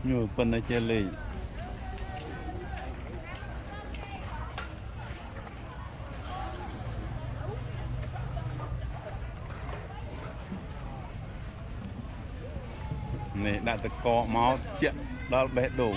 nhiều phần ở trên lì này đã được có máu chuyện đó bé đủ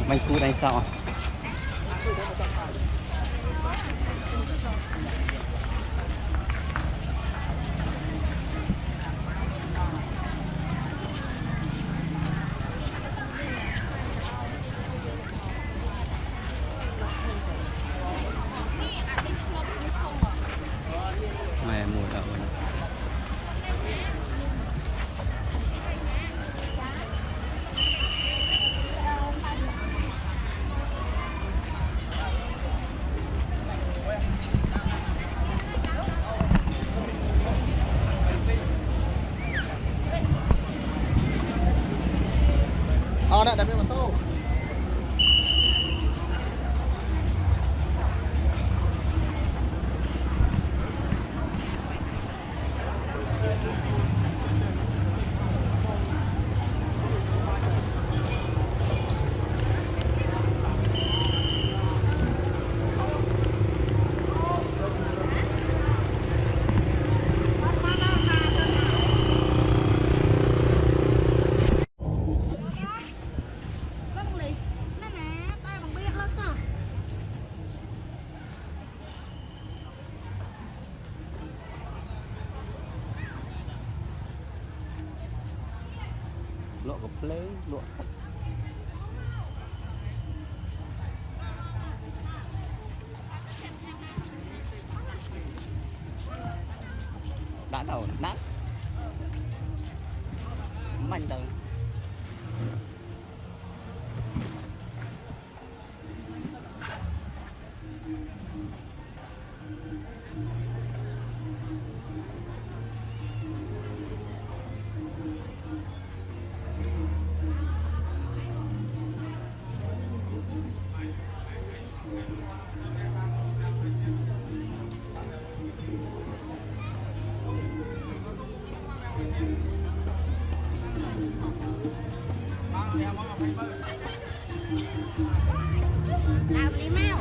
bánh cu đánh sao mẹ mua đâu nè đặt bên tô lọ cặp play lọ đã đầu đắt mạnh từ nào đi mau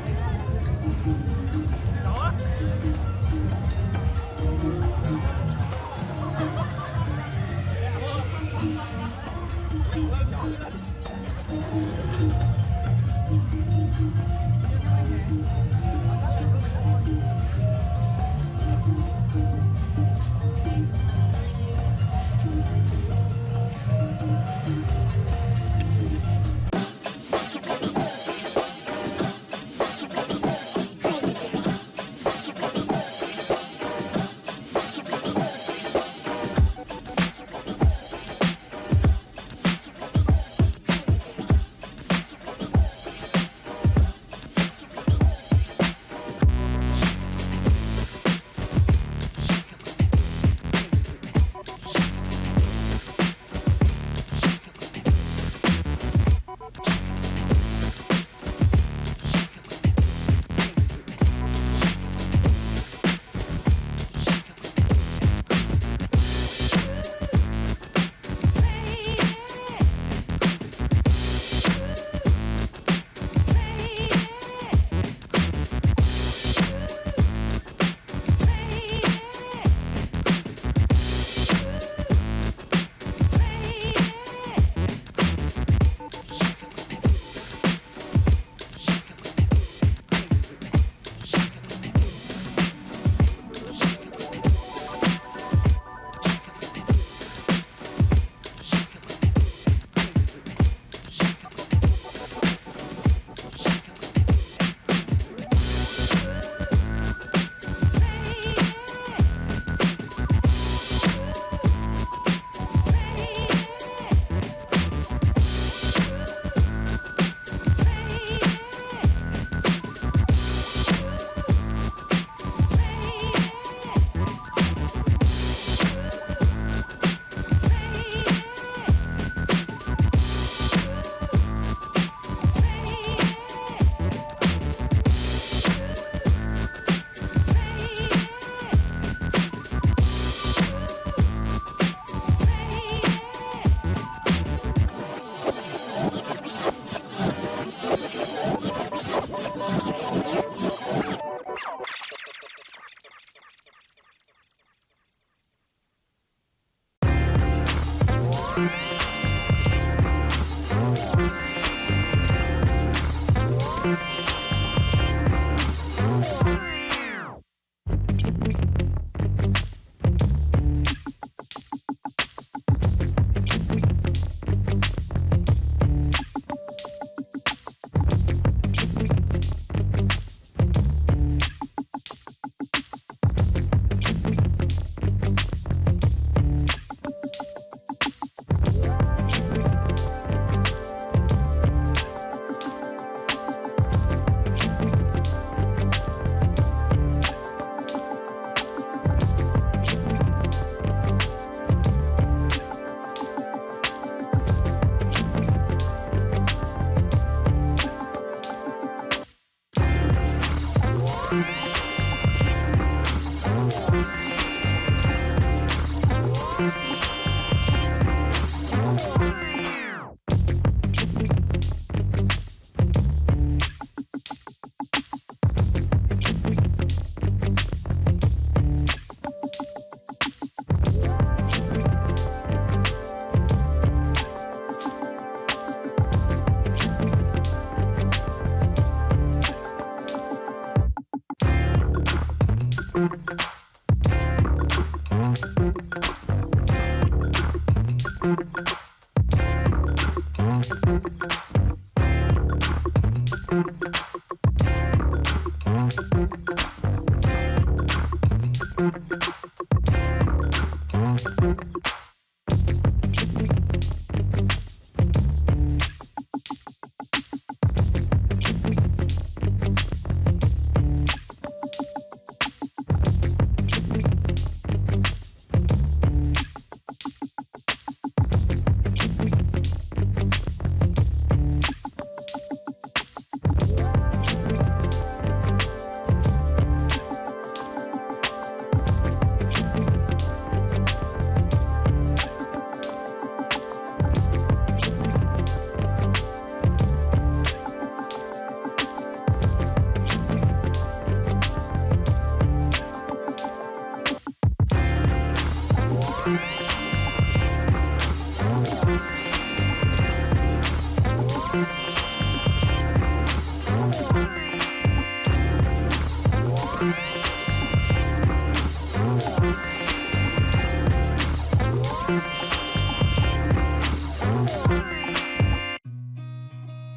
I've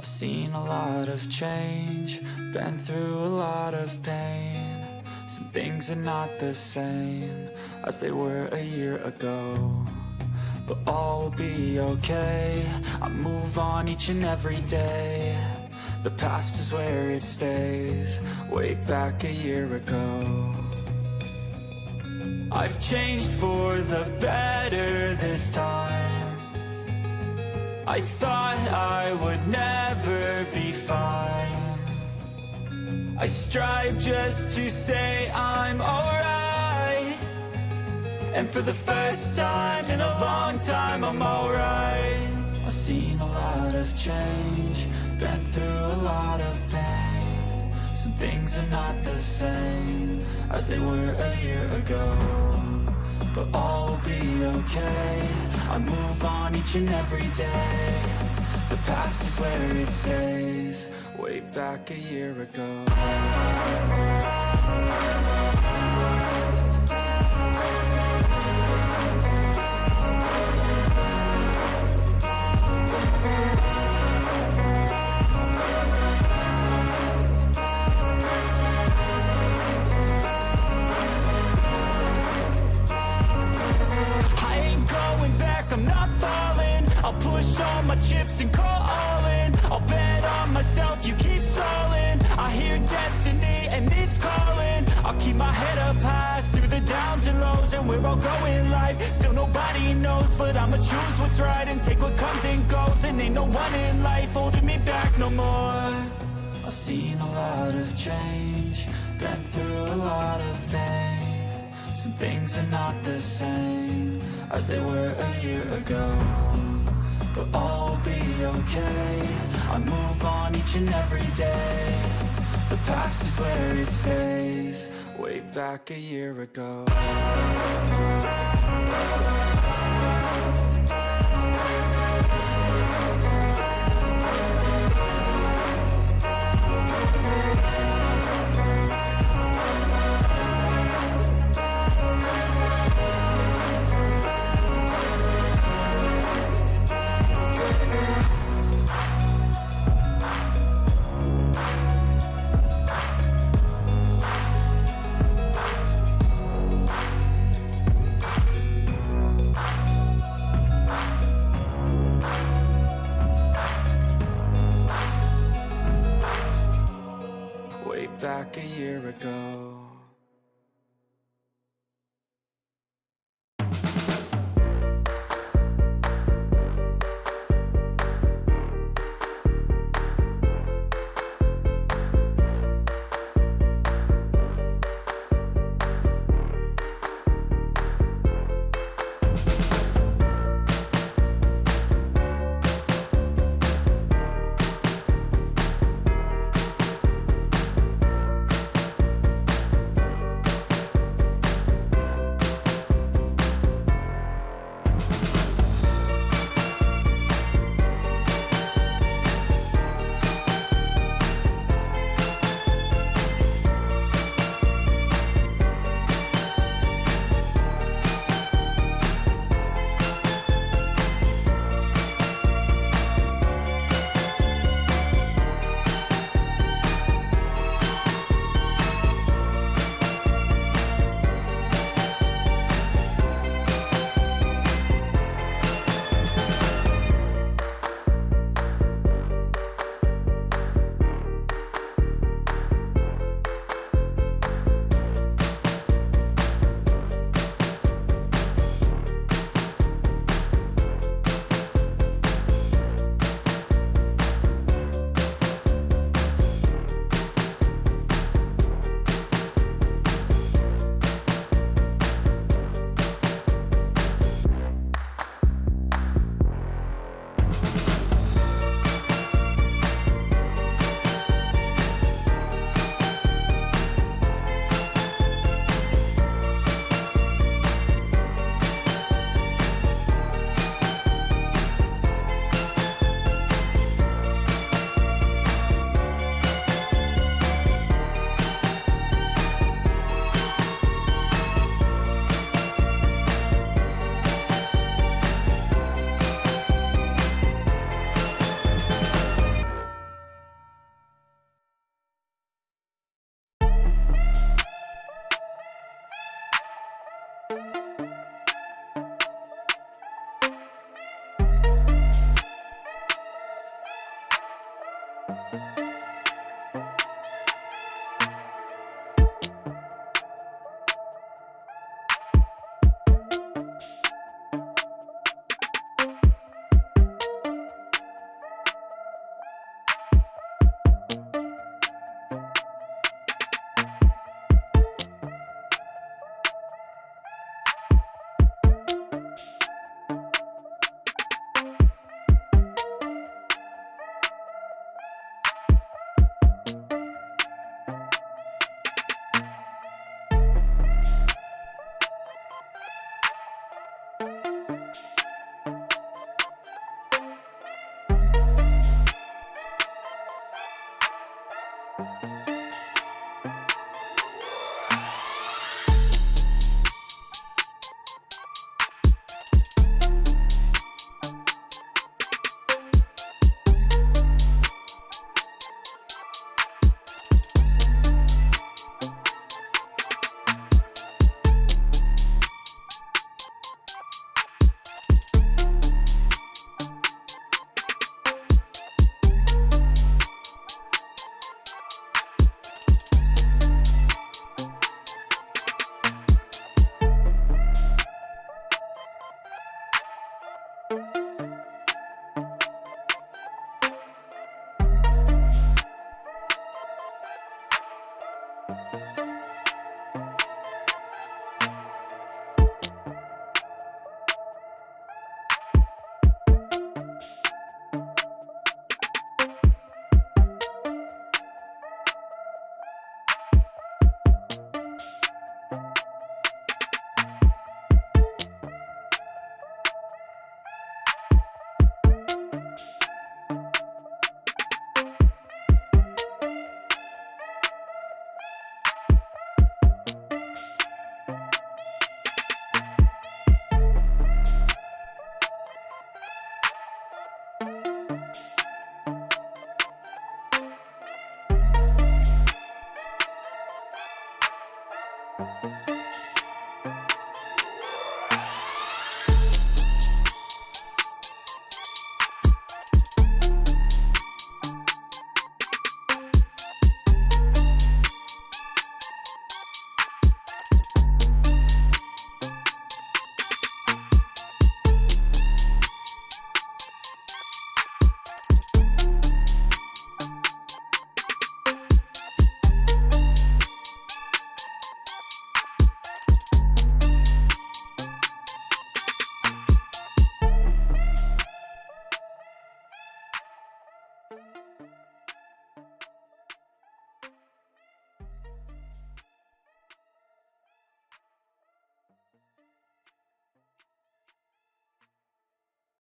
seen a lot of change, been through a lot of pain. Some things are not the same as they were a year ago, but all will be okay. I move on each and every day. The past is where it stays, way back a year ago. I've changed for the better this time. I thought I would never be fine. I strive just to say I'm alright, and for the first time in a long time I'm alright. I've seen a lot of change, been through a lot of pain. Some things are not the same as they were a year ago, but all will be okay. I move on each and every day. The past is where it stays, way back a year ago. I'm not falling. I'll push all my chips and call all in. I'll bet on myself, you keep stalling. I hear destiny and it's calling. I'll keep my head up high through the downs and lows, and we're all going life. Still nobody knows, but I'ma choose what's right and take what comes and goes. And ain't no one in life holding me back no more. I've seen a lot of change, been through a lot of pain. Some things are not the same as they were a year ago, but all will be okay. I move on each and every day. The past is where it stays, way back a year ago. Back a year ago.